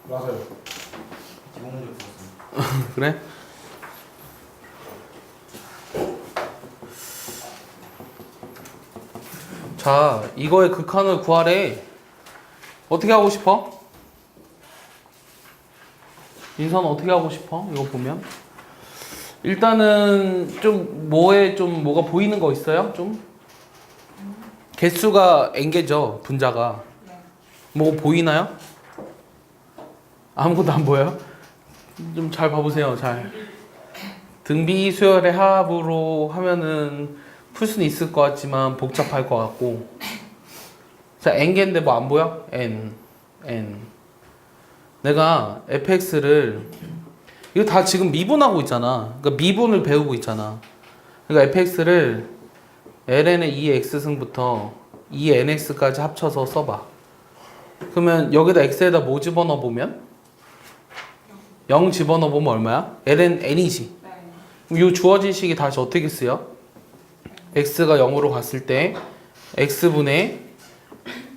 맞아요. 기본 문제 풀었습니다. 그래? 자, 이거의 극한을 구하래. 어떻게 하고 싶어? 인선 어떻게 하고 싶어? 이거 보면 일단은 좀 뭐가 보이는 거 있어요? 좀 개수가 n개죠, 분자가. 뭐 보이나요? 아무것도 안 보여요? 좀 잘 봐보세요. 잘. 등비 수열의 합으로 하면은 풀 수는 있을 것 같지만 복잡할 것 같고. 자, n개인데 뭐 안 보여? n. 내가 fx를 이거 다 지금 미분하고 있잖아. 그러니까 미분을 배우고 있잖아. 그러니까 fx를 ln의 2x승부터 2nx까지 합쳐서 써봐. 그러면 여기다 x에다 뭐 집어넣어 보면? 0 집어넣어 보면 얼마야? ln n이지. 그럼 이 주어진 식이 다시 어떻게 쓰여? x가 0으로 갔을 때 x분의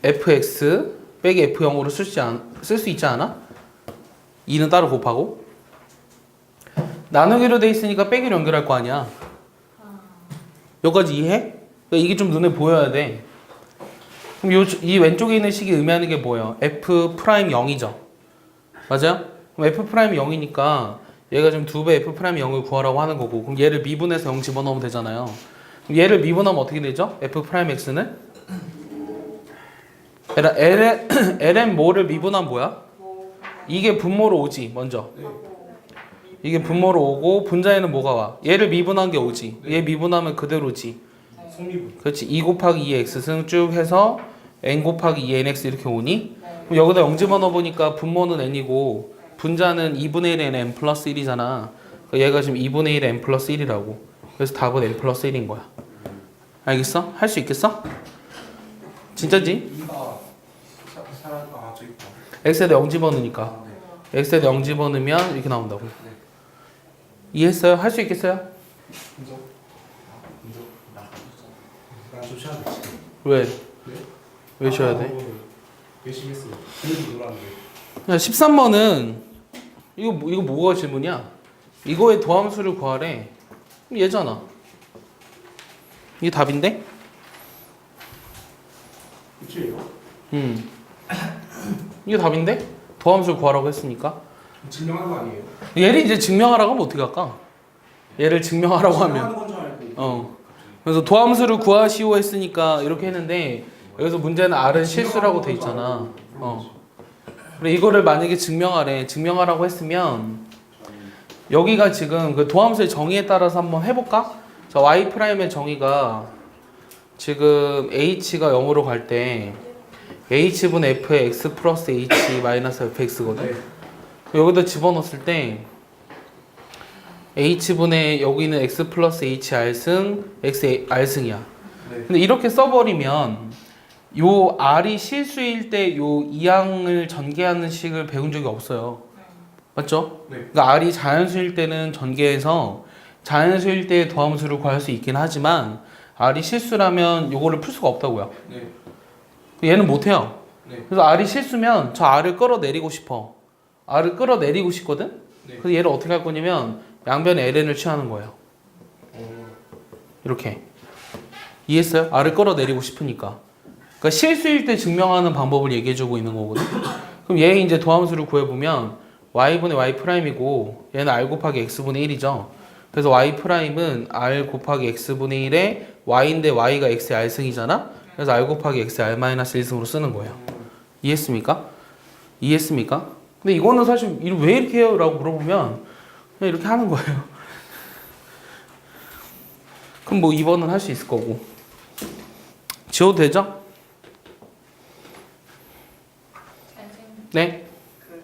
fx 빼기 f0으로 쓸 수 있지 않아? 2는 따로 곱하고 나누기로 돼 있으니까 빼기로 연결할 거 아니야. 여기까지 이해해? 그러니까 이게 좀 눈에 보여야 돼. 그럼 이 왼쪽에 있는 식이 의미하는 게 뭐예요? f'0이죠. 맞아요? 그럼 f'0이니까 얘가 지금 2배 f'0을 구하라고 하는 거고, 그럼 얘를 미분해서 0 집어넣으면 되잖아요. 그럼 얘를 미분하면 어떻게 되죠? f'x는? ln 뭐를 미분하면 뭐야? 이게 분모로 오지, 먼저. 이게 분모로 오고, 분자에는 뭐가 와? 얘를 미분한 게 오지. 얘 미분하면 그대로지. 성미분. 그렇지. 2 곱하기 2x승 쭉 해서 n 곱하기 2nx 이렇게 오니? 그럼 여기다 0 집어넣어 보니까 분모는 n이고 분자는 2분의 1의 n 플러스 1이잖아. 얘가 지금 2분의 1의 n 플러스 1이라고. 그래서 답은 n 플러스 1인 거야. 알겠어? 할 수 있겠어? 진짜지? 2가 저기 있다. x에다 0 집어넣으니까. x에다 0 집어넣으면 이렇게 나온다고. 이해했어요? 할 수 있겠어요? 인정? 나좀 쉬어야 돼. 왜? 네? 왜 쉬어야 돼? 열심히 했어요. 그래도 놀았는데. 13번은 이거 뭐가 질문이야? 이거의 도함수를 구하래. 그럼 얘잖아. 이게 답인데? 그치예요? 이게 답인데? 도함수를 구하라고 했으니까. 증명한 거 아니에요? 얘를 이제 증명하라고 하면 어떻게 할까? 얘를 증명하라고 하면. 증명하는 건 줄 알고. 그래서 도함수를 구하시오 했으니까 이렇게 했는데 여기서 문제는 R은 실수라고 돼 있잖아. 그래 이거를 만약에 증명하라고 했으면 여기가 지금 그 도함수의 정의에 따라서 한번 해볼까? 자, y''의 정의가 지금 h가 0으로 갈 때 h분의 f의 x 플러스 h 마이너스 fx거든? 네. 여기다 집어넣었을 때 h분의 여기는 x 플러스 h r승 x r승이야. 네. 근데 이렇게 써버리면 요 r이 실수일 때 요 이항을 전개하는 식을 배운 적이 없어요. 맞죠? 네. 그러니까 r이 자연수일 때는 전개해서 자연수일 때의 도함수를 구할 수 있긴 하지만 r이 실수라면 요거를 풀 수가 없다고요. 네. 얘는 못해요. 네. 그래서 r이 실수면 저 r을 끌어내리고 싶어. r을 끌어내리고 싶거든? 네. 그래서 얘를 어떻게 할 거냐면 양변에 ln을 취하는 거예요. 이렇게. 이해했어요? r을 끌어내리고 싶으니까. 그러니까 실수일 때 증명하는 방법을 얘기해주고 있는 거거든. 그럼 얘 이제 도함수를 구해보면 y분의 y'이고 얘는 r 곱하기 x분의 1이죠. 그래서 y'은 r 곱하기 x분의 1에 y인데 y가 x의 r승이잖아. 그래서 r 곱하기 x의 r-1승으로 쓰는 거예요. 이해했습니까? 이해했습니까? 근데 이거는 사실 왜 이렇게 해요? 라고 물어보면 그냥 이렇게 하는 거예요. 그럼 뭐 2번은 할 수 있을 거고. 지워도 되죠? 선생님, 네? 그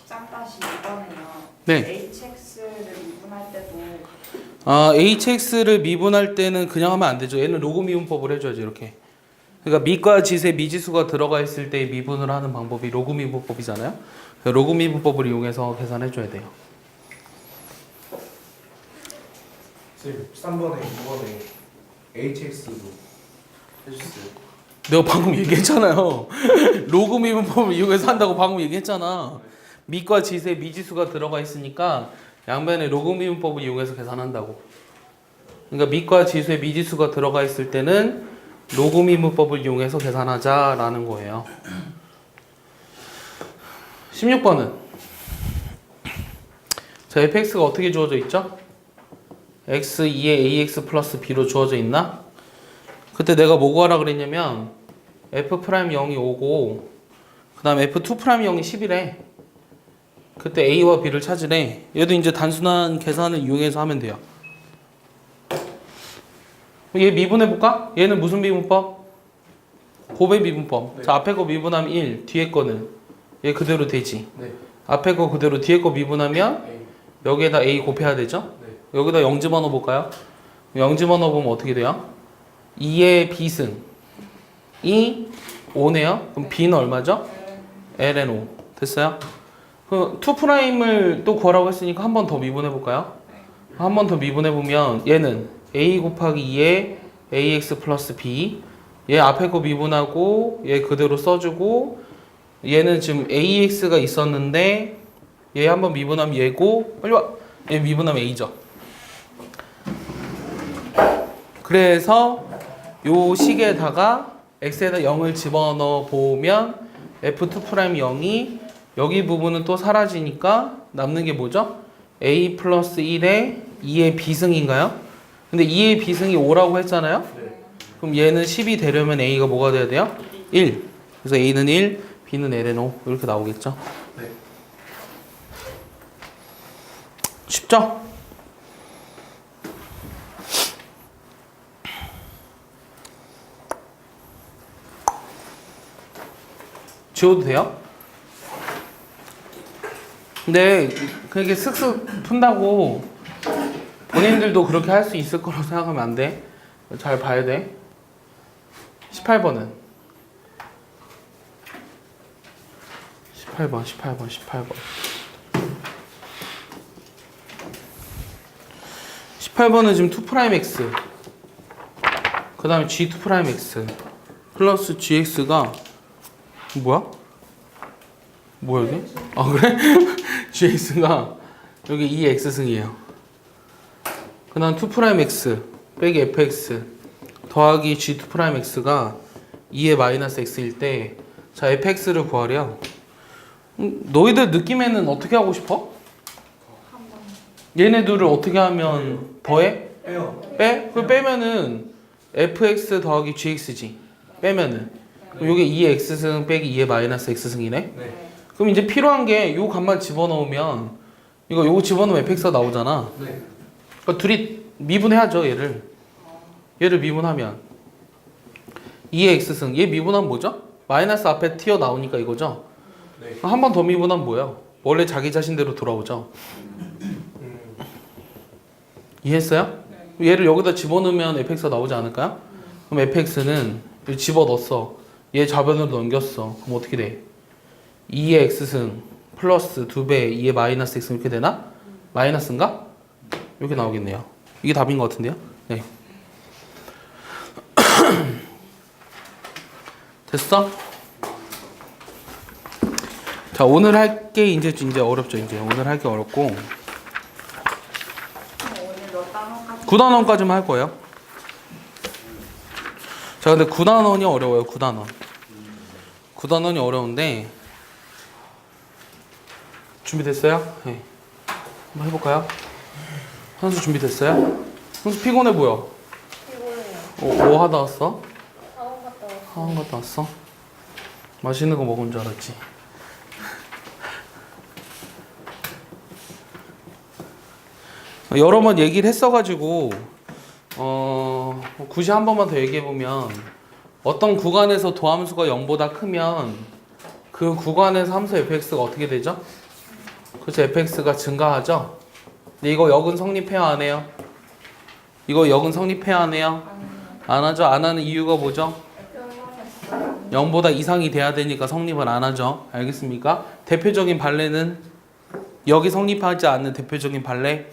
13-2번은요. 네. hx를 미분할 때도 hx를 미분할 때는 그냥 하면 안 되죠. 얘는 로그 미분법을 해줘야지 이렇게. 그러니까 미과 지세 미지수가 들어가 있을 때 미분을 하는 방법이 로그 미분법이잖아요. 로그 미분법을 이용해서 계산해줘야 돼요. 선생님 3번에 2번에 HX도 해주세요. 내가 방금 얘기했잖아요. 로그 미분법을 이용해서 한다고 방금 얘기했잖아. 미과 지수에 미지수가 들어가 있으니까 양변에 로그 미분법을 이용해서 계산한다고. 그러니까 미과 지수에 미지수가 들어가 있을 때는 로그 미분법을 이용해서 계산하자라는 거예요. 16번은 자, fx가 어떻게 주어져 있죠? x2에 ax 플러스 b로 주어져 있나? 그때 내가 뭐 구하라 그랬냐면 f'0이 5고 그 다음 f2'0이 10이래. 그때 a와 b를 찾으래. 얘도 이제 단순한 계산을 이용해서 하면 돼요. 얘 미분해볼까? 얘는 무슨 미분법? 곱의 미분법. 네. 자, 앞에 거 미분하면 1, 뒤에 거는 얘 그대로 되지. 네. 앞에 거 그대로 뒤에 거 미분하면 A. 여기에다 a 곱해야 되죠? 네. 여기다 0 집어넣어 볼까요? 0 집어넣어 보면 어떻게 돼요? 2의 b승이 5네요. 그럼 b는 얼마죠? ln 5. 됐어요? 그 2'을 또 구하라고 했으니까 한 번 더 미분해 볼까요? 한 번 더 미분해 보면 얘는 a 곱하기 2에 ax 플러스 b. 얘 앞에 거 미분하고 얘 그대로 써주고 얘는 지금 ax가 있었는데 얘 한번 미분하면 얘고 빨리 와. 얘 미분하면 a죠. 그래서 요 식에다가 x에다 0을 집어넣어 보면 f2'이 0이 여기 부분은 또 사라지니까 남는 게 뭐죠? a 플러스 1에 2의 b승인가요? 근데 2의 b승이 5라고 했잖아요? 네. 그럼 얘는 10이 되려면 a가 뭐가 돼야 돼요? 1. 그래서 a는 1, b는 ln 5 이렇게 나오겠죠? 네. 쉽죠? 지워도 돼요? 근데 그렇게 슥슥 푼다고 본인들도 그렇게 할 수 있을 거라고 생각하면 안 돼. 잘 봐야 돼. 18번은 18번 18번은 지금 2'x 그 다음에 g2'x 플러스 gx가 뭐야? 뭐야 이게? 아 그래? gx가 여기 2x승이에요. 그 다음 2'x 빼기 fx 더하기 g2'x가 2의 마이너스 x일 때 자 fx를 구하래요. 너희들 느낌에는 어떻게 하고 싶어? 얘네들을 어떻게 하면 더해? 빼요. 빼? 그 빼면은 fx 더하기 gx지. 빼면은 그럼 요게 2의 x승 빼기 2의 마이너스 x승이네. 네. 그럼 이제 필요한 게 요 값만 집어넣으면 요거 집어넣으면 fx가 나오잖아. 네. 그러니까 둘이 미분해야죠 얘를 미분하면 2의 x승 얘 미분하면 뭐죠? 마이너스 앞에 튀어나오니까 이거죠? 네. 한 번 더 미분하면 뭐예요? 원래 자기 자신대로 돌아오죠? 이해했어요? 얘를 여기다 집어넣으면 fx가 나오지 않을까요? 그럼 fx는 집어넣었어. 얘 좌변으로 넘겼어. 그럼 어떻게 돼? 2의 x승 플러스 2배 2의 마이너스 x승 이렇게 되나? 마이너스인가? 이렇게 나오겠네요. 이게 답인 것 같은데요? 네. 됐어? 자, 오늘 할 게 이제 어렵죠. 이제 오늘 할 게 어렵고 오늘 몇 단어까지? 9단원까지만 할 거예요. 자, 근데 9단원이 어려워요. 9단원. 9단원이 어려운데 준비됐어요? 네. 한번 해볼까요? 선수 준비됐어요? 선수 피곤해 보여. 피곤해요. 뭐 하다 왔어? 학원 갔다 왔어요. 학원 갔다 왔어? 맛있는 거 먹은 줄 알았지. 여러 번 얘기를 했어가지고 굳이 한 번만 더 얘기해보면 어떤 구간에서 도함수가 0보다 크면 그 구간에서 함수 fx가 어떻게 되죠? 그렇죠. fx가 증가하죠? 근데 이거 역은 성립해야 안 해요? 이거 역은 성립해야 안 해요? 안 하죠? 안 하는 이유가 뭐죠? 0보다 이상이 돼야 되니까 성립을 안 하죠. 알겠습니까? 대표적인 판례는 여기 성립하지 않는 대표적인 판례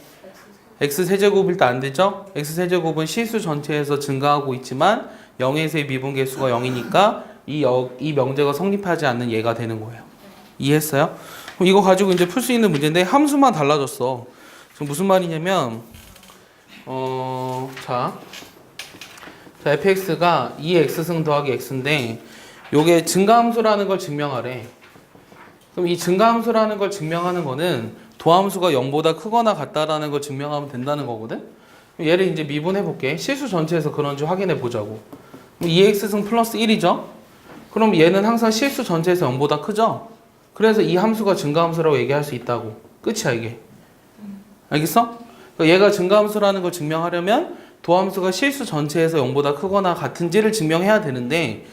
x세제곱일 때 안 되죠? x세제곱은 실수 전체에서 증가하고 있지만 0에서의 미분계수가 0이니까 이 명제가 성립하지 않는 얘가 되는 거예요. 이해했어요? 그럼 이거 가지고 이제 풀 수 있는 문제인데 함수만 달라졌어. 지금 무슨 말이냐면 자 fx가 2x승 더하기 x인데 요게 증가함수라는 걸 증명하래. 그럼 이 증가함수라는 걸 증명하는 거는 도함수가 0보다 크거나 같다라는 걸 증명하면 된다는 거거든. 얘를 이제 미분해 볼게. 실수 전체에서 그런지 확인해 보자고. 2x승 플러스 1이죠. 그럼 얘는 항상 실수 전체에서 0보다 크죠. 그래서 이 함수가 증가함수라고 얘기할 수 있다고. 끝이야 이게. 알겠어? 얘가 증가함수라는 걸 증명하려면 도함수가 실수 전체에서 0보다 크거나 같은지를 증명해야 되는데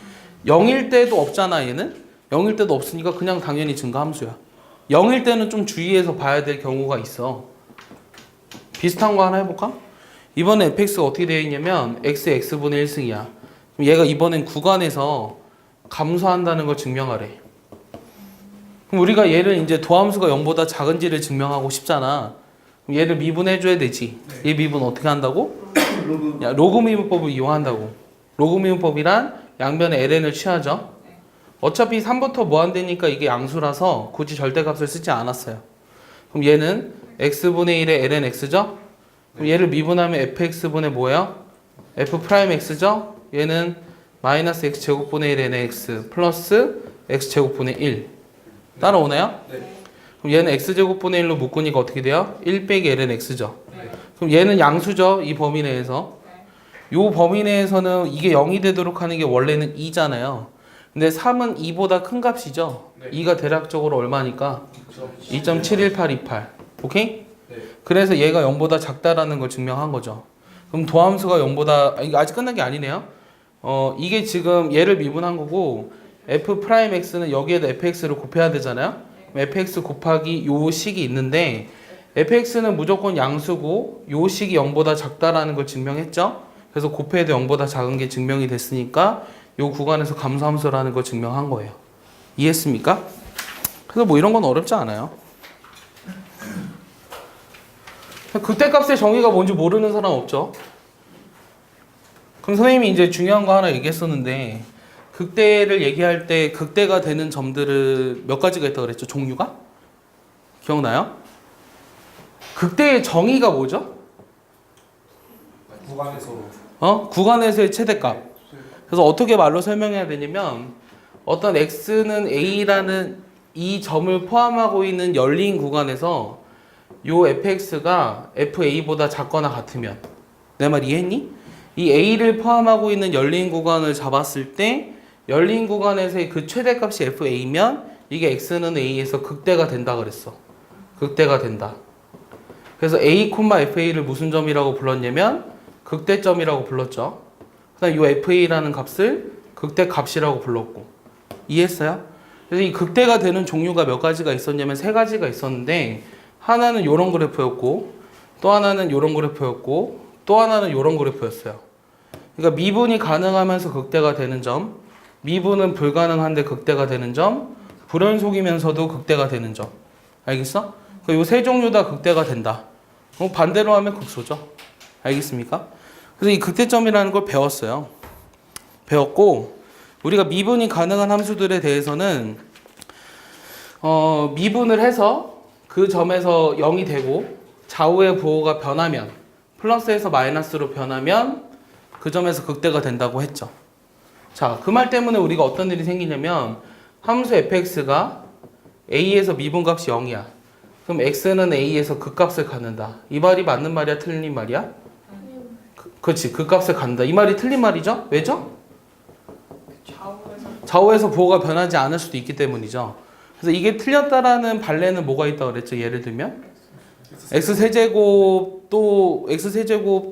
0일 때도 없잖아 얘는. 0일 때도 없으니까 그냥 당연히 증가함수야. 0일 때는 좀 주의해서 봐야 될 경우가 있어. 비슷한 거 하나 해볼까? 이번에 fx가 어떻게 되어 있냐면 x분의 1승이야. 그럼 얘가 이번엔 구간에서 감소한다는 걸 증명하래. 그럼 우리가 얘를 이제 도함수가 0보다 작은지를 증명하고 싶잖아. 그럼 얘를 미분해줘야 되지. 얘 미분 어떻게 한다고? 로그 미분법을 이용한다고. 로그 미분법이란 양변에 ln을 취하죠. 어차피 3부터 무한대니까 이게 양수라서 굳이 절대값을 쓰지 않았어요. 그럼 얘는 x분의 1의 ln x죠? 그럼 얘를 미분하면 fx분의 뭐예요? f'x죠? 얘는 마이너스 x제곱분의 1 nx 플러스 x제곱분의 1 따라오나요? 네. 그럼 얘는 x제곱분의 1로 묶으니까 어떻게 돼요? 1 빼기 ln x죠? 그럼 얘는 양수죠? 이 범위 내에서. 요 범위 내에서는 이게 0이 되도록 하는 게 원래는 2잖아요. 근데 3은 2보다 큰 값이죠? 네. 2가 대략적으로 얼마니까? 2.71828. 오케이? 네. 그래서 얘가 0보다 작다라는 걸 증명한 거죠. 그럼 도함수가 0보다 이거 아직 끝난 게 아니네요. 이게 지금 얘를 미분한 거고 f'x는 여기에다 fx를 곱해야 되잖아요. fx 곱하기 요 식이 있는데 fx는 무조건 양수고 요 식이 0보다 작다라는 걸 증명했죠. 그래서 곱해도 0보다 작은 게 증명이 됐으니까 요 구간에서 감소함수라는 걸 증명한 거예요. 이해했습니까? 그래서 뭐 이런 건 어렵지 않아요. 극대값의 정의가 뭔지 모르는 사람 없죠? 그럼 선생님이 이제 중요한 거 하나 얘기했었는데 극대를 얘기할 때 극대가 되는 점들을 몇 가지가 있다고 그랬죠? 종류가? 기억나요? 극대의 정의가 뭐죠? 구간에서 구간에서의 최대값. 그래서 어떻게 말로 설명해야 되냐면 어떤 x는 a라는 이 점을 포함하고 있는 열린 구간에서 요 fx가 fa보다 작거나 같으면 내 말 이해했니? 이 a를 포함하고 있는 열린 구간을 잡았을 때 열린 구간에서의 그 최대값이 fa면 이게 x는 a에서 극대가 된다 그랬어. 극대가 된다. 그래서 a, fa를 무슨 점이라고 불렀냐면 극대점이라고 불렀죠. 그다음 이 fa라는 값을 극대값이라고 불렀고. 이해했어요? 그래서 이 극대가 되는 종류가 몇 가지가 있었냐면 세 가지가 있었는데 하나는 이런 그래프였고 또 하나는 이런 그래프였고 또 하나는 이런 그래프였어요. 그러니까 미분이 가능하면서 극대가 되는 점, 미분은 불가능한데 극대가 되는 점, 불연속이면서도 극대가 되는 점. 알겠어? 이 세 종류 다 극대가 된다. 반대로 하면 극소죠. 알겠습니까? 그래서 이 극대점이라는 걸 배웠어요. 배웠고 우리가 미분이 가능한 함수들에 대해서는 미분을 해서 그 점에서 0이 되고 좌우의 부호가 변하면 플러스에서 마이너스로 변하면 그 점에서 극대가 된다고 했죠. 자, 그 말 때문에 우리가 어떤 일이 생기냐면 함수 fx가 a에서 미분값이 0이야. 그럼 x는 a에서 극값을 갖는다. 이 말이 맞는 말이야? 틀린 말이야? 그렇지. 극값을 갖는다. 이 말이 틀린 말이죠? 왜죠? 좌우에서 부호가 변하지 않을 수도 있기 때문이죠. 그래서 이게 틀렸다라는 반례는 뭐가 있다고 그랬죠? 예를 들면 x세제곱도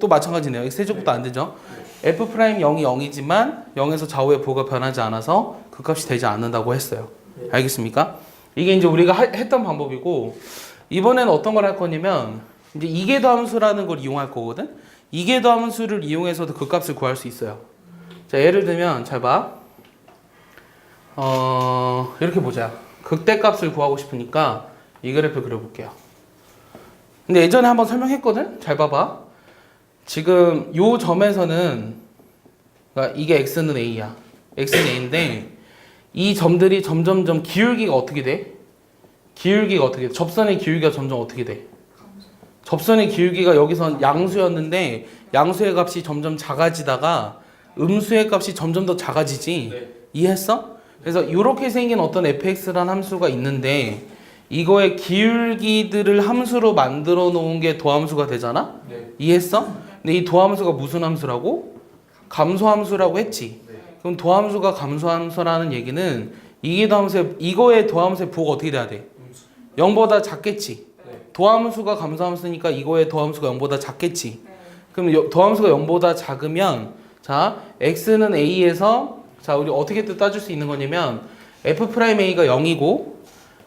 마찬가지네요. x세제곱도 안 되죠. f'0이 0이지만 0에서 좌우의 부호가 변하지 않아서 그 값이 되지 않는다고 했어요. 알겠습니까? 이게 이제 우리가 했던 방법이고 이번에는 어떤 걸 할 거냐면 이제 이계도 함수라는 걸 이용할 거거든. 이계도 함수를 이용해서도 그 값을 구할 수 있어요. 자, 예를 들면 잘 봐. 이렇게 보자. 극대값을 구하고 싶으니까 이 그래프 그려볼게요. 근데 예전에 한번 설명했거든? 잘 봐봐. 지금 요 점에서는 그러니까 이게 x는 a야. x는 a인데 이 점들이 점점점 기울기가 어떻게 돼? 기울기가 어떻게 돼? 접선의 기울기가 점점 어떻게 돼? 접선의 기울기가 여기선 양수였는데 양수의 값이 점점 작아지다가 음수의 값이 점점 더 작아지지. 네. 이해했어? 그래서 이렇게 생긴 어떤 fx라는 함수가 있는데 이거의 기울기들을 함수로 만들어 놓은 게 도함수가 되잖아? 네. 이해했어? 근데 이 도함수가 무슨 함수라고? 감소함수라고 했지. 그럼 도함수가 감소함수라는 얘기는 이거의 도함수의 부호가 어떻게 돼야 돼? 0보다 작겠지. 네. 도함수가 감소함수니까 이거의 도함수가 0보다 작겠지. 그럼 도함수가 0보다 작으면 자 x는 a에서 자 우리 어떻게 또 따질 수 있는 거냐면 f'a가 0이고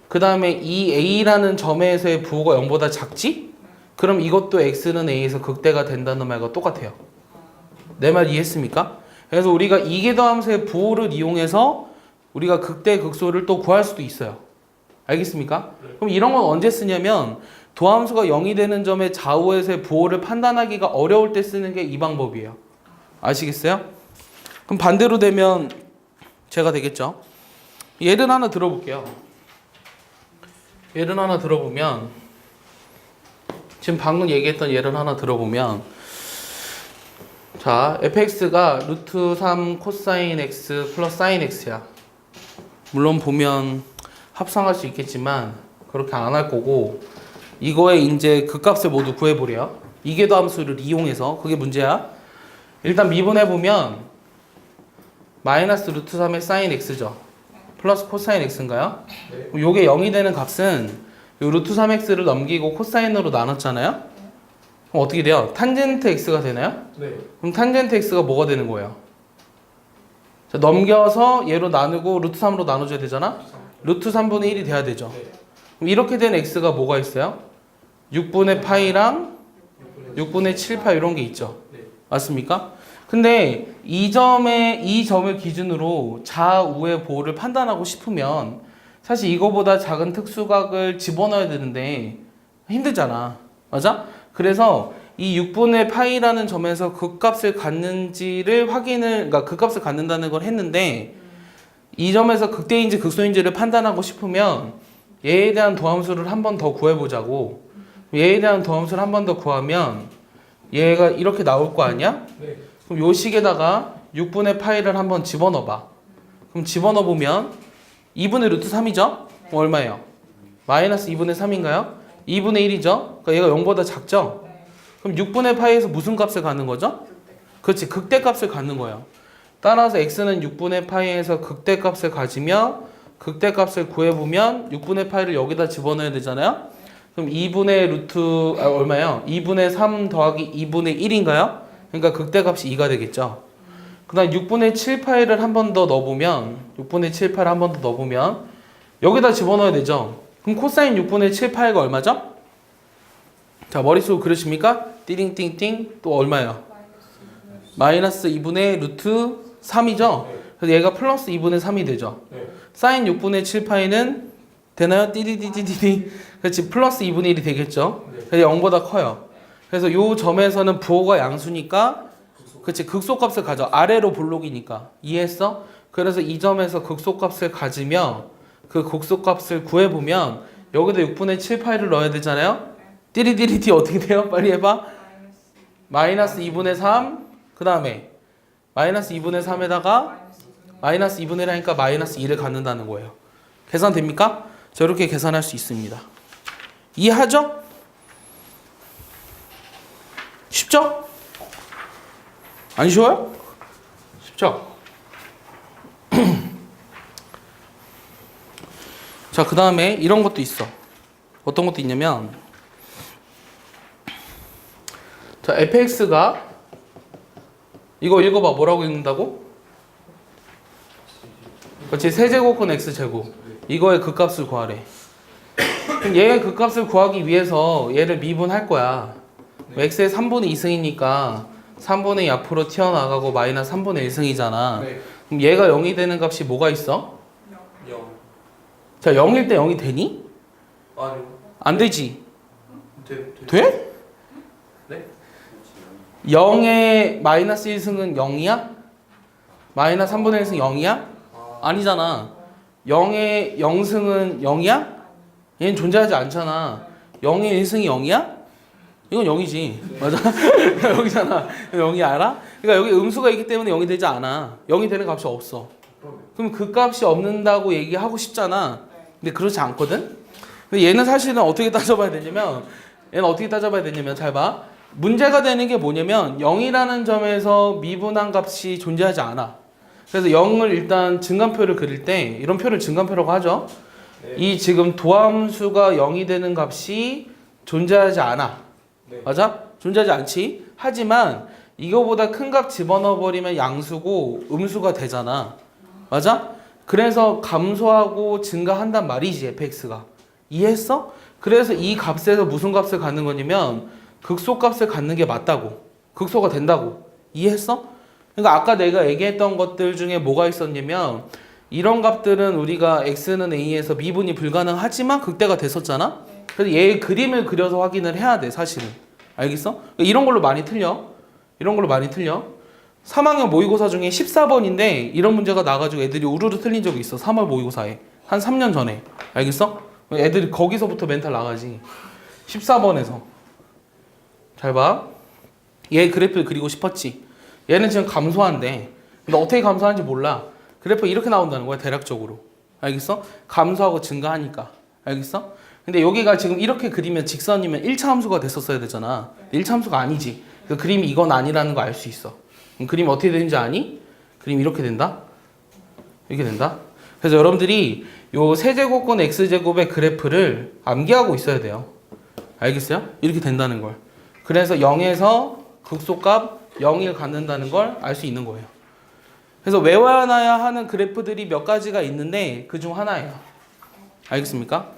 그 다음에 이 a라는 점에서의 부호가 0보다 작지? 그럼 이것도 x는 a에서 극대가 된다는 말과 똑같아요. 내 말 이해했습니까? 그래서 우리가 이계도함수의 부호를 이용해서 우리가 극대 극소를 또 구할 수도 있어요. 알겠습니까? 그럼 이런 건 언제 쓰냐면 도함수가 0이 되는 점의 좌우에서의 부호를 판단하기가 어려울 때 쓰는 게 이 방법이에요. 아시겠어요? 그럼 반대로 되면 제가 되겠죠. 예를 하나 들어볼게요. 예를 하나 들어보면 지금 방금 얘기했던 예를 하나 들어보면 자 fx가 루트 3 코사인 x 플러스 사인 x야. 물론 보면 합성할 수 있겠지만 그렇게 안 할 거고 이거의 이제 그 값을 모두 구해보래요. 이계도 함수를 이용해서 그게 문제야. 일단 미분해보면 마이너스 루트 3의 사인 x죠. 플러스 코사인 x인가요? 네. 그럼 요게 0이 되는 값은 요 루트 3x를 넘기고 코사인으로 나눴잖아요. 그럼 어떻게 돼요? 탄젠트 x가 되나요? 네. 그럼 탄젠트 x가 뭐가 되는 거예요? 자, 넘겨서 얘로 나누고 루트 3으로 나눠줘야 되잖아? 루트 3분의 1이 돼야 되죠. 네. 그럼 이렇게 된 x가 뭐가 있어요? 6분의 파이랑 6분의 7파 이런 게 있죠. 네. 맞습니까? 근데 이 점을 기준으로 좌우의 부호를 판단하고 싶으면 사실 이거보다 작은 특수각을 집어넣어야 되는데 힘들잖아. 맞아? 그래서 이 6분의 파이라는 점에서 극값을 갖는지를 그러니까 극값을 갖는다는 걸 했는데 이 점에서 극대인지 극소인지를 판단하고 싶으면 얘에 대한 도함수를 한 번 더 구해보자고. 얘에 대한 도함수를 한 번 더 구하면 얘가 이렇게 나올 거 아니야? 네. 그럼 요 식에다가 6분의 파이를 한번 집어넣어봐. 그럼 집어넣어보면 2분의 루트 3이죠? 얼마예요? 마이너스 2분의 3인가요? 2분의 1이죠? 그러니까 얘가 0보다 작죠? 그럼 6분의 파이에서 무슨 값을 갖는 거죠? 그렇지, 극대값을 갖는 거예요. 따라서 x는 6분의 파이에서 극대값을 가지며 극대값을 구해보면 6분의 파이를 여기다 집어넣어야 되잖아요? 그럼 2분의 루트 얼마예요? 2분의 3 더하기 2분의 1인가요? 그러니까 극대값이 2가 되겠죠. 그 다음 6분의 7파이를 한 번 더 넣어보면 6분의 7파이를 한 번 더 넣어보면 여기다 집어넣어야 되죠. 그럼 코사인 6분의 7파이가 얼마죠? 자 머릿속으로 그러십니까? 띠링띵띵 또 얼마예요? 마이너스 2분의 루트 3이죠. 그래서 얘가 플러스 2분의 3이 되죠. 네. 사인 6분의 7파이는 되나요? 띠디디디디. 그렇지 플러스 2분의 1이 되겠죠. 그래서 0보다 커요. 그래서 요 점에서는 부호가 양수니까 그렇지 극소값을 가져. 아래로 볼록이니까. 이해했어? 그래서 이 점에서 극소값을 가지며 그 극소값을 구해보면 여기다 6분의 7파이를 넣어야 되잖아요. 띠리디리디 어떻게 돼요? 빨리 해봐. 마이너스 2분의 3. 그 다음에 마이너스 2분의 3에다가 마이너스 2분의 1하니까 마이너스 2를 갖는다는 거예요. 계산됩니까? 저렇게 계산할 수 있습니다. 이해하죠? 쉽죠? 안 쉬워요? 쉽죠? 자, 그 다음에 이런 것도 있어. 어떤 것도 있냐면 자, fx가 이거 읽어봐. 뭐라고 읽는다고? 그렇지. 세제곱은 x제곱. 이거의 극값을 구하래. 그럼 얘의 극값을 구하기 위해서 얘를 미분할 거야. x의 3분의 2승이니까 3분의 2 앞으로 튀어나가고 마이너스 3분의 1승이잖아. 네. 그럼 얘가 0이 되는 값이 뭐가 있어? 0. 자, 0일 때 0이 되니? 아니요. 안 되지. 돼? 돼? 네? 0의 마이너스 1승은 0이야? 마이너스 3분의 1승 0이야? 아니잖아. 0의 0승은 0이야? 얘는 존재하지 않잖아. 0의 1승이 0이야? 이건 0이지. 맞아? 0이잖아. 0이 알아? 그러니까 여기 음수가 있기 때문에 0이 되지 않아. 0이 되는 값이 없어. 그럼 그 값이 없는다고 얘기하고 싶잖아. 근데 그렇지 않거든? 근데 얘는 사실은 어떻게 따져봐야 되냐면 잘 봐. 문제가 되는 게 뭐냐면 0이라는 점에서 미분한 값이 존재하지 않아. 그래서 0을 일단 증간표를 그릴 때 이런 표를 증간표라고 하죠. 네. 이 지금 도함수가 0이 되는 값이 존재하지 않아. 네. 맞아? 존재하지 않지? 하지만 이거보다 큰 값 집어넣어 버리면 양수고 음수가 되잖아. 맞아? 그래서 감소하고 증가한단 말이지 fx가. 이해했어? 그래서 이 값에서 무슨 값을 갖는 거냐면 극소값을 갖는 게 맞다고. 극소가 된다고. 이해했어? 그러니까 아까 내가 얘기했던 것들 중에 뭐가 있었냐면 이런 값들은 우리가 x는 a에서 미분이 불가능하지만 극대가 됐었잖아. 그래서 얘의 그림을 그려서 확인을 해야 돼 사실은. 알겠어? 그러니까 이런 걸로 많이 틀려. 3학년 모의고사 중에 14번인데 이런 문제가 나가지고 애들이 우르르 틀린 적이 있어. 3월 모의고사에. 한 3년 전에. 알겠어? 애들이 거기서부터 멘탈 나가지. 14번에서. 잘 봐. 얘 그래프를 그리고 싶었지. 얘는 지금 감소한대. 근데 어떻게 감소하는지 몰라. 그래프 이렇게 나온다는 거야 대략적으로. 알겠어? 감소하고 증가하니까. 알겠어? 근데 여기가 지금 이렇게 그리면 직선이면 1차 함수가 됐었어야 되잖아. 1차 함수가 아니지. 그 그림이 이건 아니라는 거 알 수 있어. 그림 어떻게 되는지 아니? 그림 이렇게 된다? 이렇게 된다? 그래서 여러분들이 요 세제곱권 x제곱의 그래프를 암기하고 있어야 돼요. 알겠어요? 이렇게 된다는 걸. 그래서 0에서 극소값 0을 갖는다는 걸 알 수 있는 거예요. 그래서 외워놔야 하는 그래프들이 몇 가지가 있는데 그 중 하나예요. 알겠습니까?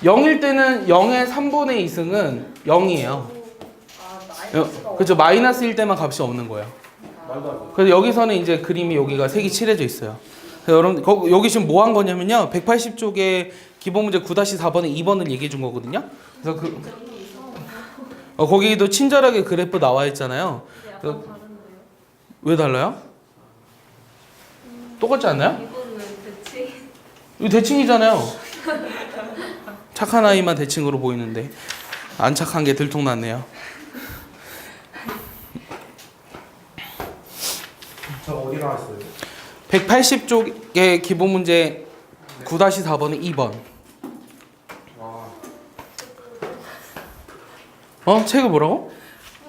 0일 때는 0의 3분의 2승은 0이에요. 그렇죠. 마이너스일 때만 값이 없는 거예요. 말도 안 돼. 그래서 여기서는 이제 그림이 여기가 색이 칠해져 있어요. 그래서 여러분 여기 지금 뭐 한 거냐면요. 180쪽에 기본 문제 9-4번에 2번을 얘기해 준 거거든요. 그래서 거기도 친절하게 그래프 나와 있잖아요. 왜 달라요? 똑같지 않나요? 이거는 대칭. 이거 대칭이잖아요. 착한 아이만 대칭으로 보이는데 안 착한 게 들통났네요. 저 어디 나왔어요? 180쪽의 기본 문제 9-4번에 2번. 와. 책을 뭐라고?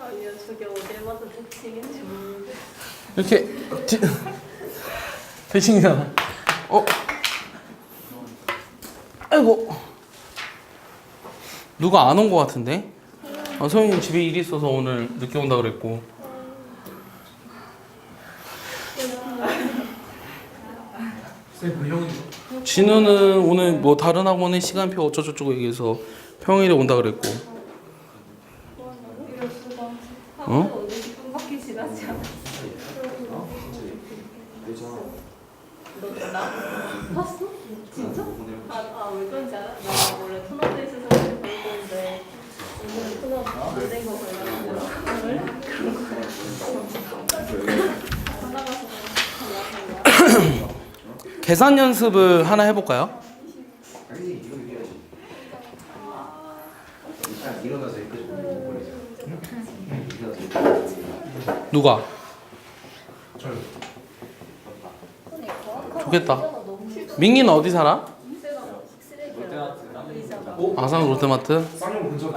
아니요, 저게 어딜 봐도 대칭인지 모르겠어요. 이렇게 대칭이잖아. 아이고. 누가 안 온 것 같은데? 소영이 집에 일이 있어서 오늘 늦게 온다 그랬고. 쌤, 그 형이 진우는 오늘 뭐 다른 학원에 시간표 어쩌고저쩌고 얘기해서 평일에 온다 그랬고. 이럴 수가. 어? 어디 꿈밖에 지나지 않았어. 너 몰라? 봤어? 진짜? 왜 그런지 알아? 나 원래 토너데이트 사실 볼 건데 오늘 토너 안된거 걸려가지고 계산 연습을 하나 해볼까요? 누가? 저요. 좋겠다. 민기는 어디 살아? 아산 롯데마트? 쌍용 근처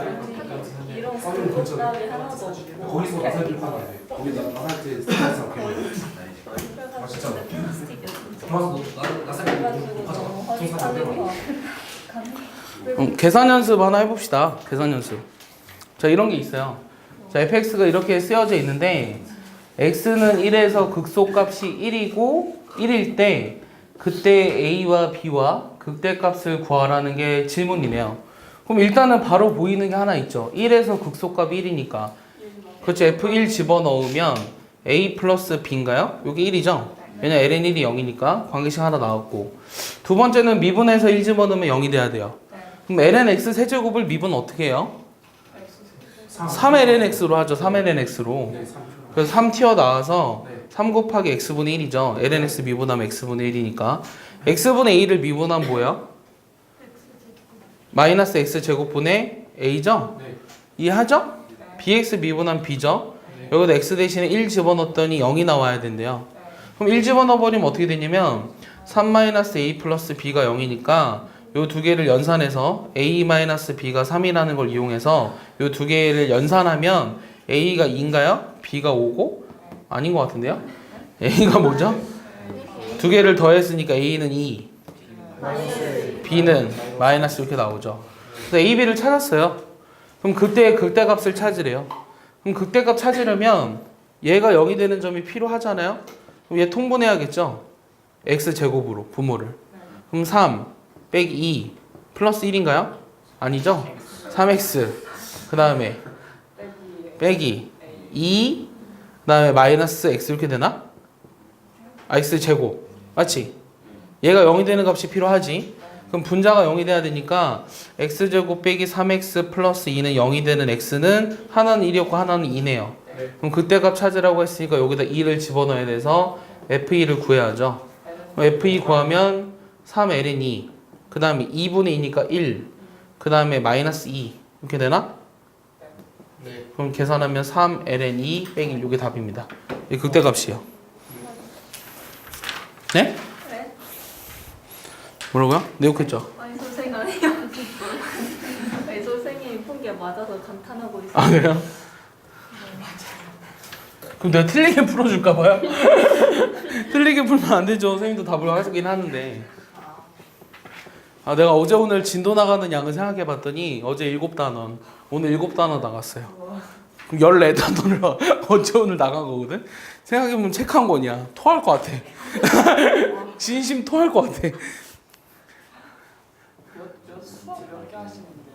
이런 쌍용 근처 부담이 하나도 없고 거기서 나살길 파면 안 돼. 거기 나살 때 스트레스 안 깨면 아 진짜. 좋아서 나살길 그래가지고 파잖아. 너무 좀 사자 허리카락이 빼면. 계산 연습 하나 해봅시다. 계산 연습. 자, 이런 게 있어요. 자, fx가 이렇게 쓰여져 있는데 x는 1에서 극소값이 1이고 1일 때 그때 a와 b와 극대값을 구하라는 게 질문이네요. 그럼 일단은 바로 보이는 게 하나 있죠. 1에서 극소값이 1이니까. 그렇죠. f1 집어넣으면 a 플러스 b인가요? 여기 1이죠. 왜냐 ln 1이 0이니까 관계식 하나 나왔고. 두 번째는 미분해서 1 집어넣으면 0이 돼야 돼요. 그럼 ln x 세제곱을 미분 어떻게 해요? 3ln x로 하죠. 3ln x로. 네, 3초. 그래서 3 튀어나와서 네. 3 곱하기 x분의 1이죠. lnx 미분하면 x분의 1이니까 x분의 1을 미분하면 뭐야? 마이너스 x제곱분의 a죠? 네. 이해하죠? bx 미분하면 b죠? 네. 여기다 x 대신에 1 집어넣었더니 0이 나와야 된대요. 그럼 1 집어넣어버리면 어떻게 되냐면 3-a 플러스 b가 0이니까 요 두 개를 연산해서 a-b가 3이라는 걸 이용해서 요 두 개를 연산하면 a가 2인가요? b가 5고? 아닌 것 같은데요? a가 뭐죠? 두 개를 더했으니까 a는 2, b는 마이너스 이렇게 나오죠. 그래서 a, b를 찾았어요. 그럼 그때 극대값을 찾으래요. 그럼 극대값 찾으려면 얘가 0이 되는 점이 필요하잖아요. 그럼 얘 통분해야겠죠? x제곱으로 부모를. 그럼 3 빼기 2 플러스 1인가요? 아니죠? 3x 그 다음에 빼기 2 그 다음에 마이너스 x 이렇게 되나? x제곱 맞지? 얘가 0이 되는 값이 필요하지. 그럼 분자가 0이 돼야 되니까 x제곱 빼기 3x 플러스 2는 0이 되는 x는 하나는 1이었고 하나는 2네요. 그럼 그때 값 찾으라고 했으니까 여기다 2를 집어넣어야 돼서 f2를 구해야죠. f2 구하면 3ln 2, 그 다음에 2분의 2니까 1, 그 다음에 마이너스 2 이렇게 되나? 네. 그럼 계산하면 3ln 2 빼기 1 이게 답입니다. 이게 극대값이에요. 네? 네? 뭐라고요? 네 욕했죠? 아니 선생님 아니요. 아니 선생님이 푼 게 맞아서 감탄하고 있어요. 아 그래요? 그럼 내가 틀리게 풀어줄까봐요? 틀리게 풀면 안 되죠. 선생님도 답을 하긴 하는데. 아 내가 어제 오늘 진도 나가는 양을 생각해봤더니 어제 7단원, 오늘 7단원 나갔어요. 그럼 14단원을 어제 오늘 나간 거거든? 생각해보면 책 한 권이야. 토할 것 같아. 진심 토할 것 같아.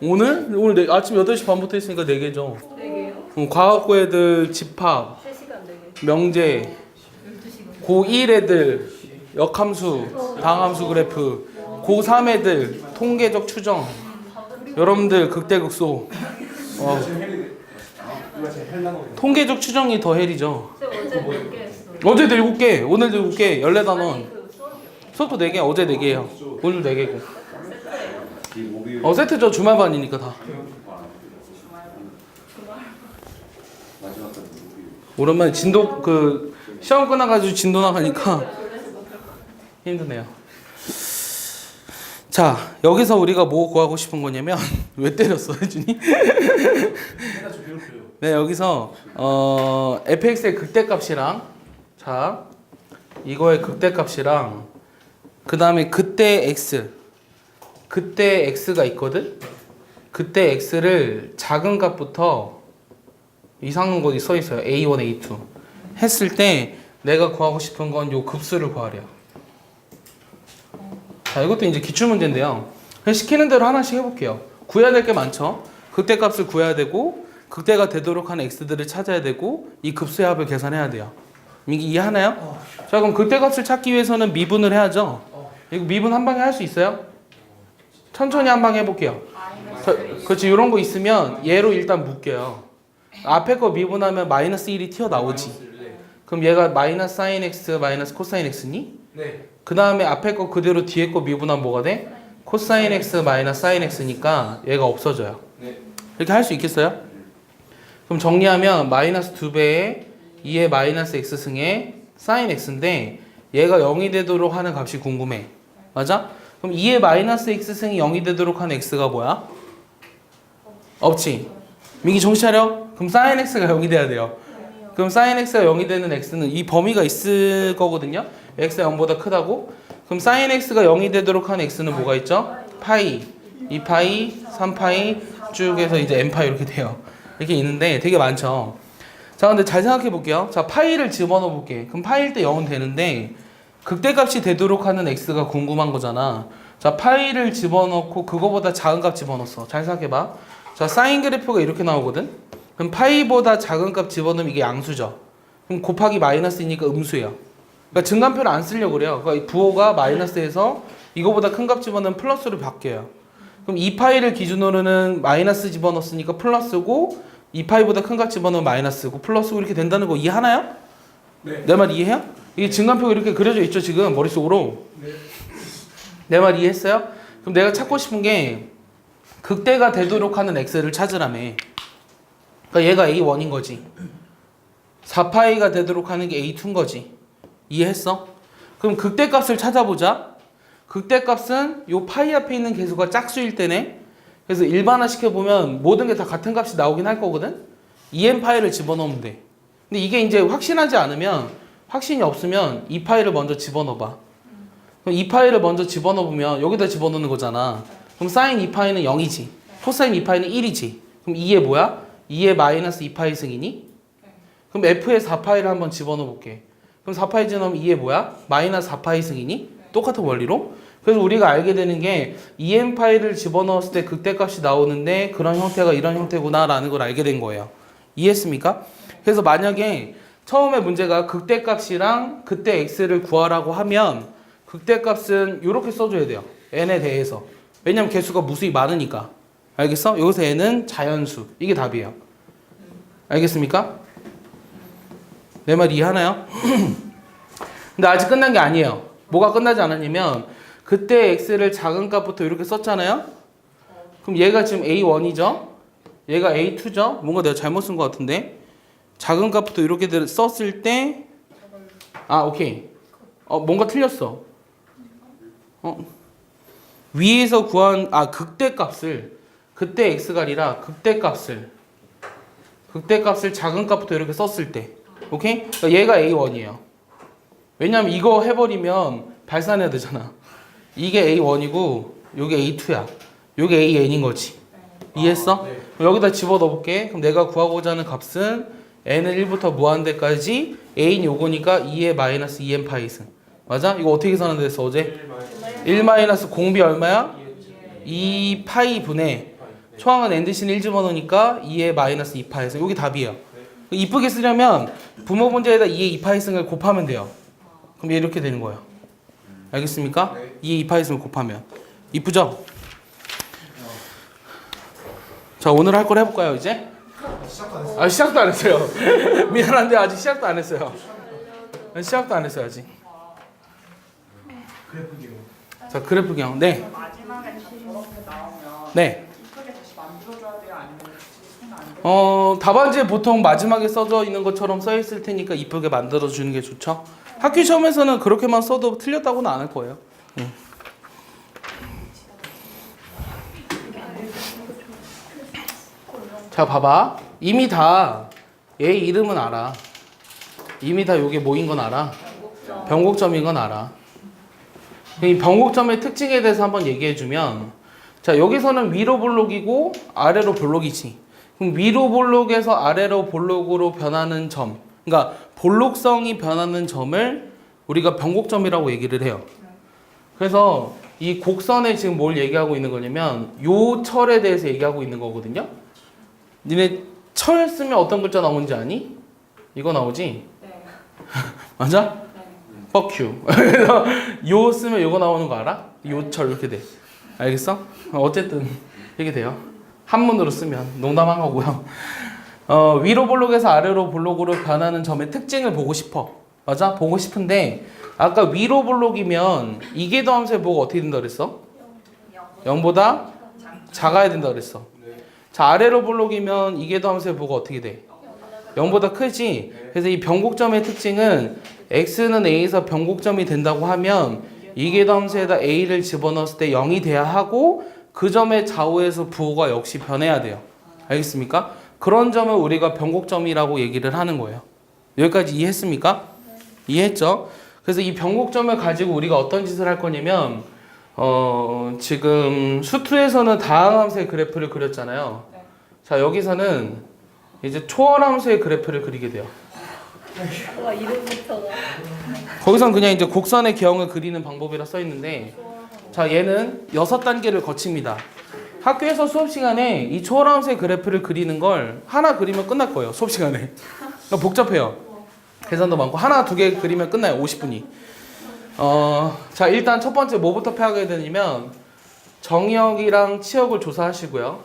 오늘 아침 8시 반부터 했으니까 4개죠. 4개요? 과학고 애들 집합, 3시간 4개. 명제, 12시간. 고1 애들 역함수, 당함수 그래프, 고3 애들 통계적 추정, 여러분들 극대극소. 통계적 추정이 더 헬이죠. 쌤 어제 몇 개 했어? 어제도 7개, 오늘도 7개, 14단원. 아니 그 수업이요. 수업도 4개, 어제 4개예요. 오늘 4개고. 세트예요? 세트죠. 주말반이니까 다. 오랜만에 진도 시험 끝나가지고 진도 나가니까 힘드네요. 자 여기서 우리가 뭐 구하고 싶은 거냐면 왜 때렸어 혜준이? 내가 좀 괴롭혀요. 네 여기서 fx의 극대값이랑 자 이거의 극대값이랑 그 다음에 그때 x가 있거든. 그때 x를 작은 값부터 이상한 것이 써 있어요. a1, a2 했을 때 내가 구하고 싶은 건 요 급수를 구하래요. 자 이것도 이제 기출문제인데요. 그냥 시키는 대로 하나씩 해볼게요. 구해야 될 게 많죠. 극대값을 구해야 되고 극대가 되도록 하는 x들을 찾아야 되고 이 급수의 합을 계산해야 돼요. 이게 이해하나요? 자 그럼 극대값을 찾기 위해서는 미분을 해야죠. 이거 미분 한 방에 할 수 있어요? 천천히 한 방에 해볼게요. 그렇지 이런 거 있으면 얘로 일단 묶여요. 앞에 거 미분하면 마이너스 1이 튀어나오지. 그럼 얘가 마이너스 사인 x 마이너스 코사인 x니? 네. 그 다음에 앞에 거 그대로 뒤에 거 미분하면 뭐가 돼? 코사인 x 마이너스 사인 x니까 얘가 없어져요. 네. 이렇게 할 수 있겠어요? 그럼 정리하면 마이너스 2배의 2의 마이너스 x승의 사인 x인데 얘가 0이 되도록 하는 값이 궁금해. 맞아? 그럼 2의 마이너스 x승이 0이 되도록 하는 x가 뭐야? 없지. 민기 정신 차려. 그럼 사인 x가 0이 돼야 돼요. 그럼 사인 x가 0이 되는 x는 이 범위가 있을 거거든요. x가 0보다 크다고. 그럼 사인 x가 0이 되도록 하는 x는 뭐가 있죠? 파이, 2파이, 3파이 쭉 해서 이제 n파이 이렇게 돼요. 이렇게 있는데 되게 많죠. 자 근데 잘 생각해 볼게요. 자 파이를 집어넣어 볼게. 그럼 파이일 때 0은 되는데 극대값이 되도록 하는 x가 궁금한 거잖아. 자 파이를 집어넣고 그거보다 작은 값 집어넣었어. 잘 생각해 봐. 자 사인 그래프가 이렇게 나오거든. 그럼 파이보다 작은 값 집어넣으면 이게 양수죠. 그럼 곱하기 마이너스이니까 음수예요. 그러니까 증간표를 안 쓰려고 그래요. 그러니까 부호가 마이너스에서 이거보다 큰 값 집어넣으면 플러스로 바뀌어요. 그럼 2파이를 기준으로는 마이너스 집어넣었으니까 플러스고 2파이보다 큰 값 집어넣으면 마이너스고 플러스고 이렇게 된다는 거 이해하나요? 네. 내 말 이해해요? 이게 증간표가 이렇게 그려져 있죠 지금 머릿속으로. 네. 내 말 이해했어요? 그럼 내가 찾고 싶은 게 극대가 되도록 하는 x를 찾으라며. 그러니까 얘가 a1인 거지. 4파이가 되도록 하는 게 a2인 거지. 이해했어? 그럼 극대값을 찾아보자. 극대값은 요 파이 앞에 있는 개수가 짝수일 때네. 그래서 일반화시켜보면 모든 게 다 같은 값이 나오긴 할 거거든. 2n파이를 집어넣으면 돼. 근데 이게 이제 확신하지 않으면, 확신이 없으면 2파이를 먼저 집어넣어봐. 그럼 2파이를 먼저 집어넣으면 여기다 집어넣는 거잖아. 그럼 사인 2파이는 0이지. 코사인 2파이는 1이지. 그럼 2에 뭐야? 2에 마이너스 2파이 승이니? 그럼 F에 4파이를 한번 집어넣어 볼게. 그럼 4파이 집어넣으면 2에 뭐야? 마이너스 4파이 승이니? 똑같은 원리로. 그래서 우리가 알게 되는 게 2n파이를 집어넣었을 때 극대값이 나오는데 그런 형태가 이런 형태구나 라는 걸 알게 된 거예요. 이해했습니까? 그래서 만약에 처음에 문제가 극대값이랑 극대 x를 구하라고 하면 극대값은 이렇게 써줘야 돼요. n에 대해서. 왜냐면 개수가 무수히 많으니까. 알겠어? 여기서 n은 자연수. 이게 답이에요. 알겠습니까? 내 말 이해하나요? 근데 아직 끝난 게 아니에요. 뭐가 끝나지 않았냐면 그때 x를 작은 값부터 이렇게 썼잖아요. 그럼 얘가 지금 a1이죠. 얘가 a2죠. 뭔가 내가 잘못 쓴 것 같은데. 작은 값부터 이렇게 썼을 때 오케이. 뭔가 틀렸어. 위에서 구한 극대값을 그때 x가 아니라 극대값을 작은 값부터 이렇게 썼을 때. 오케이? 그러니까 얘가 a1이에요. 왜냐면 이거 해버리면 발산해야 되잖아. 이게 a1이고 요게 a2야. 요게 an인 거지. 이해했어? 네. 여기다 집어넣어 볼게. 그럼 내가 구하고자 하는 값은 n은 1부터 무한대까지 a는 요거니까 2의 마이너스 2n 파이승. 맞아? 이거 어떻게 계산하는 됐어 어제? 1 마이너스 공비 얼마야? 2 파이 분의 초항은 n 대신 1 집어넣으니까 2의 마이너스 2 파이승. 여기 답이에요. 이쁘게 쓰려면 부모 분자에다 2의 2 파이승을 곱하면 돼요. 그럼 얘 이렇게 되는 거예요. 알겠습니까? 네. 2의 2 파이승을 곱하면. 이쁘죠? 자, 오늘 할 걸 해볼까요 이제? 시작도 안 했어요. 시작도 안 했어요. 미안한데 아직 시작도 안 했어요. 시작도 안 했어요 아직. 그래프기요. 자, 그래프경. 네. 마지막에 다 저렇게 나오면 네. 이쁘게 다시 만들어줘야 돼요? 아니면 생각 안 돼요? 답안지에 보통 마지막에 써져 있는 것처럼 써 있을 테니까 이쁘게 만들어 주는 게 좋죠. 학교 시험에서는 그렇게만 써도 틀렸다고는 안 할 거예요. 자, 봐봐. 이미 다 얘 이름은 알아. 이미 다 요게 뭐인 건 알아. 변곡점인 건 알아. 이 변곡점의 특징에 대해서 한번 얘기해 주면, 자, 여기서는 위로 볼록이고 아래로 볼록이지. 그럼 위로 볼록에서 아래로 볼록으로 변하는 점, 그러니까 볼록성이 변하는 점을 우리가 변곡점이라고 얘기를 해요. 그래서 이 곡선에 지금 뭘 얘기하고 있는 거냐면 요 철에 대해서 얘기하고 있는 거거든요. 니네 철 쓰면 어떤 글자 나오는지 아니? 이거 나오지? 네. 맞아? fuck you. 그래서 요 쓰면 요거 나오는 거 알아? 요철 이렇게 돼. 알겠어? 어쨌든 이렇게 돼요. 한문으로 쓰면 농담한 거고요. 위로 볼록에서 아래로 볼록으로 변하는 점의 특징을 보고 싶어. 맞아? 보고 싶은데 아까 위로 볼록이면 이계 더함수의 뭐가 어떻게 된다 그랬어? 0보다 작아야 된다 그랬어. 자, 아래로 볼록이면 이계 더함수의 뭐가 어떻게 돼? 0보다 크지? 그래서 이 변곡점의 특징은 x는 a에서 변곡점이 된다고 하면 이계 더함수에다 a를 집어넣었을 때 0이 돼야 하고 그 점의 좌우에서 부호가 역시 변해야 돼요. 알겠습니까? 그런 점을 우리가 변곡점이라고 얘기를 하는 거예요. 여기까지 이해했습니까? 이해했죠? 그래서 이 변곡점을 가지고 우리가 어떤 짓을 할 거냐면 지금 수투에서는 다항함수의 그래프를 그렸잖아요. 자, 여기서는 이제 초월함수의 그래프를 그리게 돼요. 와 이름부터가 거기선 그냥 이제 곡선의 기형을 그리는 방법이라 써 있는데, 자, 얘는 6단계를 거칩니다. 학교에서 수업 시간에 이 초월함수의 그래프를 그리는 걸 하나 그리면 끝날 거예요. 수업 시간에. 그러니까 복잡해요. 계산도 많고 하나 두 개 그리면 끝나요. 50분이. 자, 일단 첫 번째 뭐부터 파악해야 되냐면 정의역이랑 치역을 조사하시고요.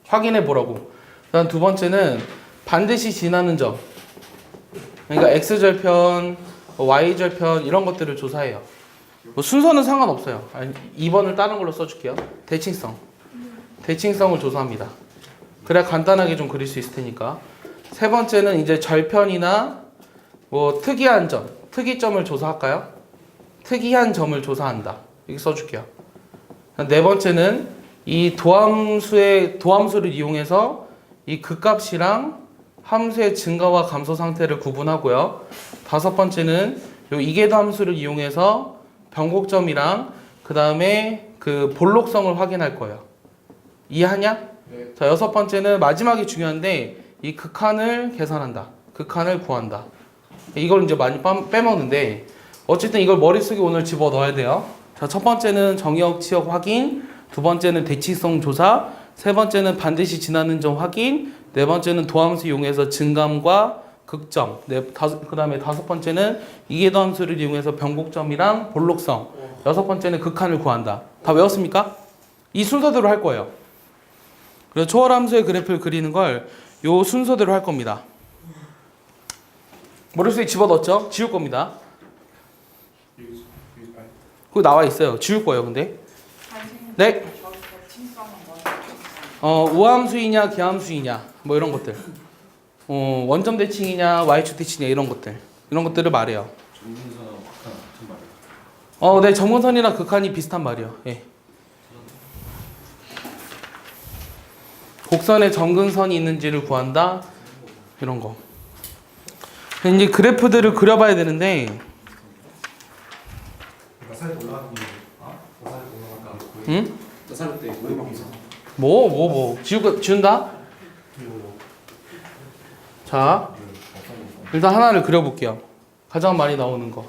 확인해 보라고. 그다음 두 번째는 반드시 지나는 점. 그러니까 x절편, y절편 이런 것들을 조사해요. 뭐 순서는 상관없어요. 2번을 다른 걸로 써줄게요. 대칭성. 대칭성을 조사합니다. 그래야 간단하게 좀 그릴 수 있을 테니까. 세 번째는 이제 절편이나 뭐 특이한 점, 특이점을 조사할까요? 특이한 점을 조사한다. 이렇게 써줄게요. 네 번째는 이 도함수를 이용해서 이 극값이랑 함수의 증가와 감소 상태를 구분하고요. 다섯 번째는 요 이계도 함수를 이용해서 변곡점이랑 그 다음에 그 볼록성을 확인할 거예요. 이해하냐? 네. 자, 여섯 번째는 마지막이 중요한데 이 극한을 계산한다. 극한을 구한다. 이걸 이제 많이 빼먹는데 어쨌든 이걸 머릿속에 오늘 집어 넣어야 돼요. 자, 첫 번째는 정의역 치역 확인, 두 번째는 대칭성 조사, 세 번째는 반드시 지나는 점 확인, 네 번째는 도함수 이용해서 증감과 극점, 그 다음에 다섯 번째는 이계도 함수를 이용해서 변곡점이랑 볼록성, 여섯 번째는 극한을 구한다. 다 외웠습니까? 이 순서대로 할 거예요. 그래서 초월함수의 그래프를 그리는 걸 요 순서대로 할 겁니다. 머릿속에 집어넣었죠? 지울 겁니다. 그거 나와 있어요. 지울 거예요, 근데. 네. 우함수이냐, 계함수이냐, 뭐 이런 것들. 원점 대칭이냐, y축 대칭이냐 이런 것들. 이런 것들을 말해요. 정근선하고 극한 같은 말이에요. 네, 정근선이랑 극한이 비슷한 말이에요. 예. 곡선에 정근선이 있는지를 구한다. 이런 거. 이제 그래프들을 그려봐야 되는데, 나사를 올라가는 게 나사를 올라가까 응? 나사를 때 머리만 이상. 지운다? 자, 일단 하나를 그려볼게요. 가장 많이 나오는 거.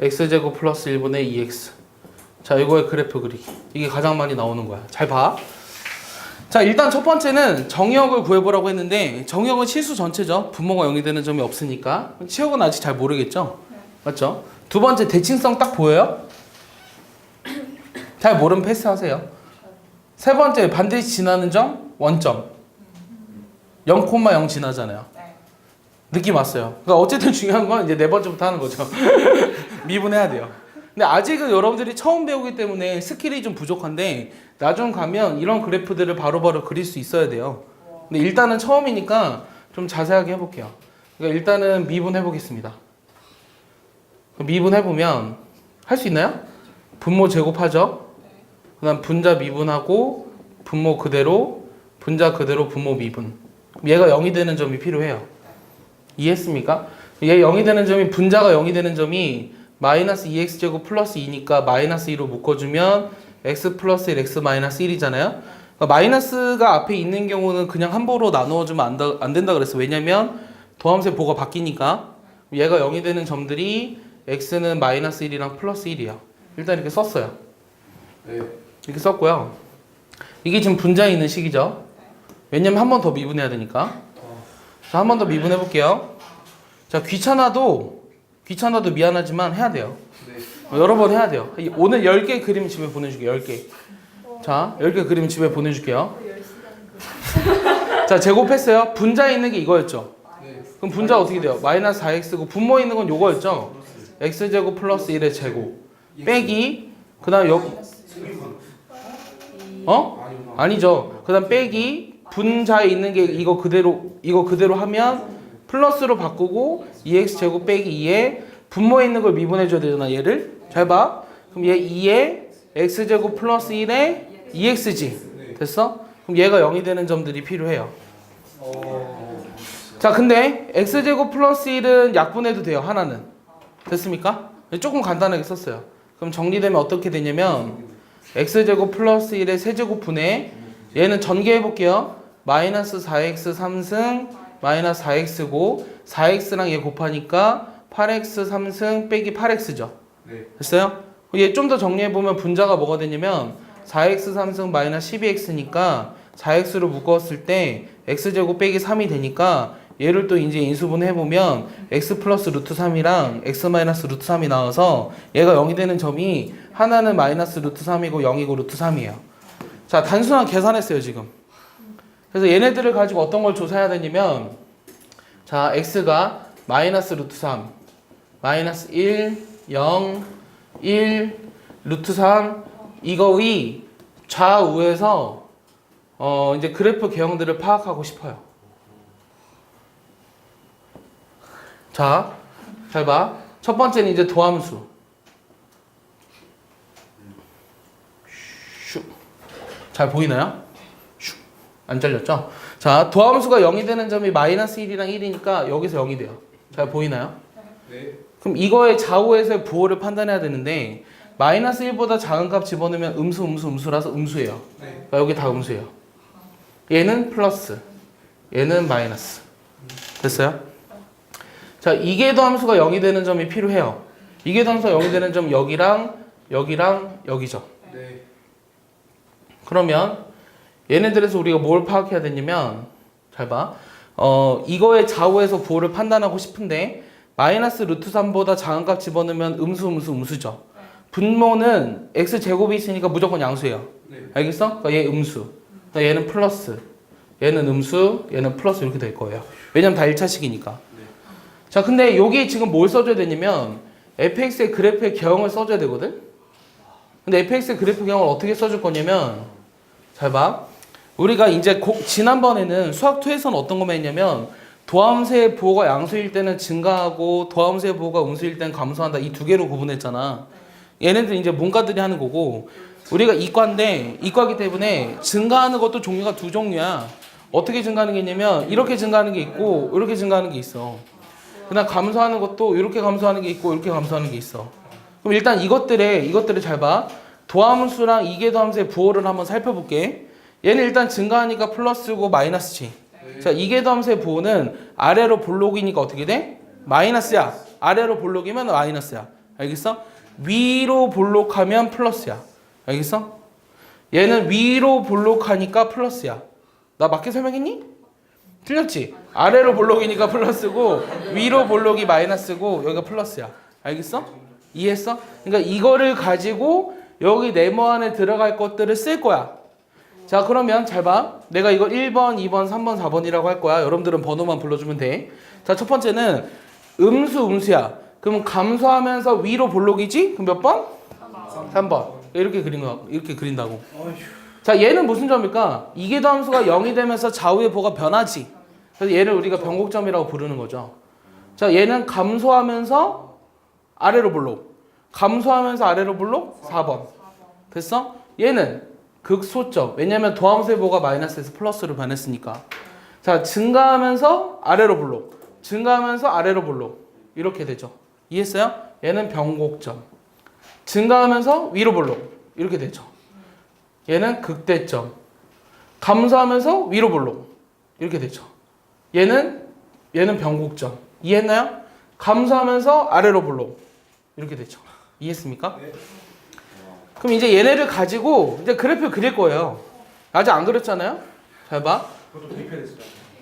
x제곱 플러스 1분의 2x. 자, 이거의 그래프 그리기. 이게 가장 많이 나오는 거야. 잘 봐. 자, 일단 첫 번째는 정의역을 구해보라고 했는데 정의역은 실수 전체죠. 분모가 0이 되는 점이 없으니까. 치역은 아직 잘 모르겠죠? 맞죠? 두 번째 대칭성 딱 보여요? 잘 모르면 패스하세요. 세 번째 반드시 지나는 점 원점 0,0 지나잖아요. 느낌 왔어요. 그러니까 어쨌든 중요한 건 이제 네 번째부터 하는 거죠. 미분해야 돼요. 근데 아직은 여러분들이 처음 배우기 때문에 스킬이 좀 부족한데 나중 가면 이런 그래프들을 바로바로 그릴 수 있어야 돼요. 근데 일단은 처음이니까 좀 자세하게 해볼게요. 그러니까 일단은 미분해 보겠습니다. 미분해 보면 할 수 있나요? 분모 제곱하죠. 그다음 분자 미분하고 분모 그대로, 분자 그대로, 분모 미분. 얘가 0이 되는 점이 필요해요. 이해했습니까? 얘 0이 되는 점이 분자가 0이 되는 점이 마이너스 2x제곱 플러스 2니까 마이너스 2로 묶어주면 x 플러스 1, x 마이너스 1이잖아요. 그러니까 마이너스가 앞에 있는 경우는 그냥 함부로 나누어주면 안 된다 그랬어. 왜냐면 도함수의 보가 바뀌니까. 얘가 0이 되는 점들이 x는 마이너스 1이랑 플러스 1이야. 일단 이렇게 썼어요. 네. 이렇게 썼고요. 이게 지금 분자에 있는 식이죠. 왜냐면 한 번 더 미분해야 되니까. 자, 한 번 더 미분해 볼게요. 자, 귀찮아도 미안하지만 해야 돼요. 네. 여러 번 해야 돼요. 오늘 10개 그림 집에 보내줄게요. 10개. 자, 10개 그림 집에 보내줄게요. 자, 제곱했어요. 분자에 있는 게 이거였죠. 네. 그럼 분자 어떻게 돼요? 마이너스 4x고 분모에 있는 건 요거였죠. x제곱 플러스 1의 제곱 빼기 그 다음 아니죠. 그 다음 빼기 분자에 있는 게 이거 그대로 하면 플러스로 바꾸고 2x제곱 빼기 2에 분모에 있는 걸 미분해 줘야 되잖아. 얘를 잘 봐. 그럼 얘 2에 x제곱 플러스 1에 2x지 됐어? 그럼 얘가 0이 되는 점들이 필요해요. 자, 근데 x제곱 플러스 1은 약분해도 돼요. 하나는 됐습니까? 조금 간단하게 썼어요. 그럼 정리되면 어떻게 되냐면 x제곱 플러스 1의 세제곱분의 얘는 전개해 볼게요. 마이너스 4x 3승 마이너스 4x고 4x랑 얘 곱하니까 8x 3승 빼기 8x죠. 네. 됐어요? 얘 좀 더 정리해 보면 분자가 뭐가 되냐면 4x 3승 마이너스 12x니까 4x로 묶었을 때 x제곱 빼기 3이 되니까 얘를 또 이제 인수분 해보면 x 플러스 루트 3이랑 x 마이너스 루트 3이 나와서 얘가 0이 되는 점이 하나는 마이너스 루트 3이고 0이고 루트 3이에요. 자, 단순한 계산했어요, 지금. 그래서 얘네들을 가지고 어떤 걸 조사해야 되냐면, 자, x가 마이너스 루트 3, 마이너스 1, 0, 1, 루트 3, 이거의 좌우에서 이제 그래프 개형들을 파악하고 싶어요. 자, 잘 봐. 첫 번째는 이제 도함수. 슉. 잘 보이나요? 슉. 안 잘렸죠? 자, 도함수가 0이 되는 점이 마이너스 1이랑 1이니까 여기서 0이 돼요. 잘 보이나요? 네. 그럼 이거의 좌우에서의 부호를 판단해야 되는데 마이너스 1보다 작은 값 집어넣으면 음수라서 음수예요. 네. 그러니까 여기 다 음수예요. 얘는 플러스, 얘는 마이너스. 됐어요? 자, 이계도 함수가 0이 되는 점이 필요해요. 이계도 함수가 0이 되는 점 여기랑 여기죠. 네. 그러면 얘네들에서 우리가 뭘 파악해야 되냐면 잘 봐. 이거의 좌우에서 부호를 판단하고 싶은데 마이너스 루트 3보다 작은 값 집어넣으면 음수죠. 분모는 x제곱이 있으니까 무조건 양수예요. 네. 알겠어? 그러니까 얘 음수. 그러니까 얘는 플러스. 얘는 음수, 얘는 플러스 이렇게 될 거예요. 왜냐면 다 1차식이니까. 네. 자, 근데 여기 지금 뭘 써줘야 되냐면 fx의 그래프의 개형을 써줘야 되거든? 근데 fx의 그래프 개형을 어떻게 써줄 거냐면 잘 봐. 우리가 이제 지난번에는 수학2에서는 어떤 것만 했냐면 도함수의 부호가 양수일 때는 증가하고 도함수의 부호가 음수일 때는 감소한다. 이 두 개로 구분했잖아. 얘네들 이제 문과들이 하는 거고 우리가 이과인데 이과기 때문에 증가하는 것도 종류가 두 종류야. 어떻게 증가하는 게 있냐면 이렇게 증가하는 게 있고 이렇게 증가하는 게 있어. 그다음 감소하는 것도 이렇게 감소하는 게 있고 이렇게 감소하는 게 있어. 그럼 일단 이것들을 잘 봐. 도함수랑 이계도함수의 부호를 한번 살펴볼게. 얘는 일단 증가하니까 플러스고 마이너스지. 자, 이계도함수의 부호는 아래로 볼록이니까 어떻게 돼? 마이너스야. 아래로 볼록이면 마이너스야. 알겠어? 위로 볼록하면 플러스야. 알겠어? 얘는 위로 볼록하니까 플러스야. 나 맞게 설명했니? 틀렸지? 아래로 볼록이니까 플러스고 위로 볼록이 마이너스고 여기가 플러스야. 알겠어? 이해했어? 그러니까 이거를 가지고 여기 네모 안에 들어갈 것들을 쓸 거야. 자, 그러면 잘 봐. 내가 이거 1번, 2번, 3번, 4번이라고 할 거야. 여러분들은 번호만 불러주면 돼. 자, 첫 번째는 음수야. 그럼 감소하면서 위로 볼록이지? 그럼 몇 번? 3번. 이렇게 그린다고. 자, 얘는 무슨 점일까? 이계도 함수가 0이 되면서 좌우의 부호가 변하지. 그래서 얘를 우리가 변곡점이라고 부르는 거죠. 자, 얘는 감소하면서 아래로 볼록. 감소하면서 아래로 볼록 4번. 됐어? 얘는 극소점. 왜냐면 도함수의 부호가 마이너스에서 플러스로 변했으니까. 자, 증가하면서 아래로 볼록. 증가하면서 아래로 볼록. 이렇게 되죠. 이해했어요? 얘는 변곡점. 증가하면서 위로 볼록. 이렇게 되죠. 얘는 극대점. 감소하면서 위로 볼록. 이렇게 되죠. 얘는 변곡점. 이해했나요? 감소하면서 아래로 볼록. 이렇게 되죠. 이해했습니까? 네. 그럼 이제 얘네를 가지고 이제 그래프를 그릴 거예요. 아직 안 그렸잖아요? 잘 봐. 그것도 대입해냈어요.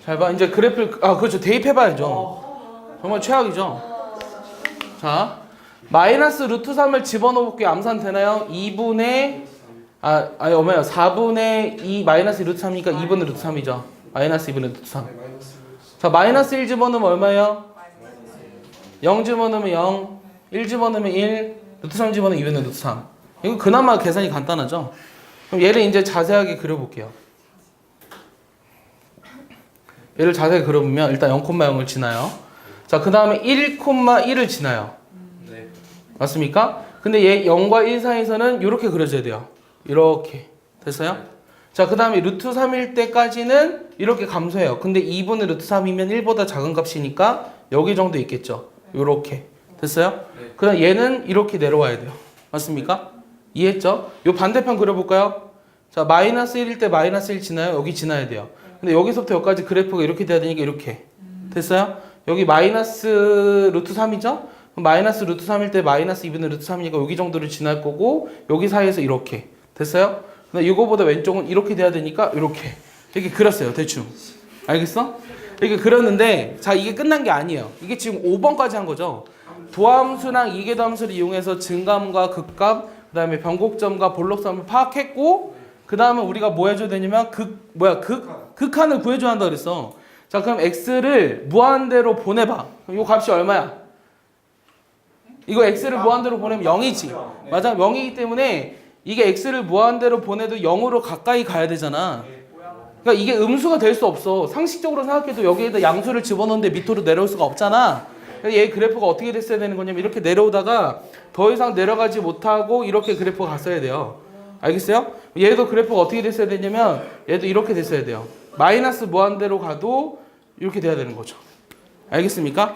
잘 봐. 이제 그래프를 그렇죠. 대입해봐야죠. 정말 최악이죠. 자, 마이너스 루트 3을 집어넣어 볼게요. 암산 되나요? 4분의 2 마이너스 루트 3이니까 2분의 루트 3이죠. 마이너스 2분의 루트 3. 네, 마이너스. 자, 마이너스 1 집어넣으면 얼마예요? 0 집어넣으면 0, 1 집어넣으면 1, 루트 3 집어넣으면 2분의 루트 3. 이거 그나마 계산이 간단하죠? 그럼 얘를 이제 자세하게 그려볼게요. 얘를 자세히 그려보면 일단 0,0을 지나요. 자, 그 다음에 1,1을 지나요. 네. 맞습니까? 근데 얘 0과 1 사이에서는 이렇게 그려져야 돼요. 이렇게. 됐어요? 자, 그 다음에 루트 3일 때까지는 이렇게 감소해요. 근데 2분의 루트 3이면 1보다 작은 값이니까 여기 정도 있겠죠. 이렇게. 됐어요? 네. 그 다음 얘는 이렇게 내려와야 돼요. 맞습니까? 이해했죠? 요 반대편 그려볼까요? 자, 마이너스 1일 때 마이너스 1 지나요? 여기 지나야 돼요. 근데 여기서부터 여기까지 그래프가 이렇게 돼야 되니까 이렇게. 됐어요? 여기 마이너스 루트 3이죠? 그럼 마이너스 루트 3일 때 마이너스 2분의 루트 3이니까 여기 정도를 지날 거고 여기 사이에서 이렇게. 됐어요? 근데 이거보다 왼쪽은 이렇게 돼야 되니까 이렇게. 이렇게 그렸어요. 대충. 알겠어? 이렇게 그렸는데 자, 이게 끝난 게 아니에요. 이게 지금 5번까지 한 거죠. 도함수랑 이계도함수를 이용해서 증감과 극감, 그 다음에 변곡점과 볼록점을 파악했고 그 다음에 우리가 뭐 해줘야 되냐면 극한을 구해줘야 한다 그랬어. 자, 그럼 x를 무한대로 보내봐. 그럼 이 값이 얼마야? 이거 x를 무한대로 보내면 0이지. 맞아, 0이기 때문에 이게 x를 무한대로 보내도 0으로 가까이 가야 되잖아. 그러니까 이게 음수가 될 수 없어. 상식적으로 생각해도 여기에다 양수를 집어넣는데 밑으로 내려올 수가 없잖아. 그래서 얘 그래프가 어떻게 됐어야 되는 거냐면 이렇게 내려오다가 더 이상 내려가지 못하고 이렇게 그래프가 갔어야 돼요. 알겠어요? 얘도 그래프가 어떻게 됐어야 되냐면 얘도 이렇게 됐어야 돼요. 마이너스 무한대로 가도 이렇게 돼야 되는 거죠. 알겠습니까?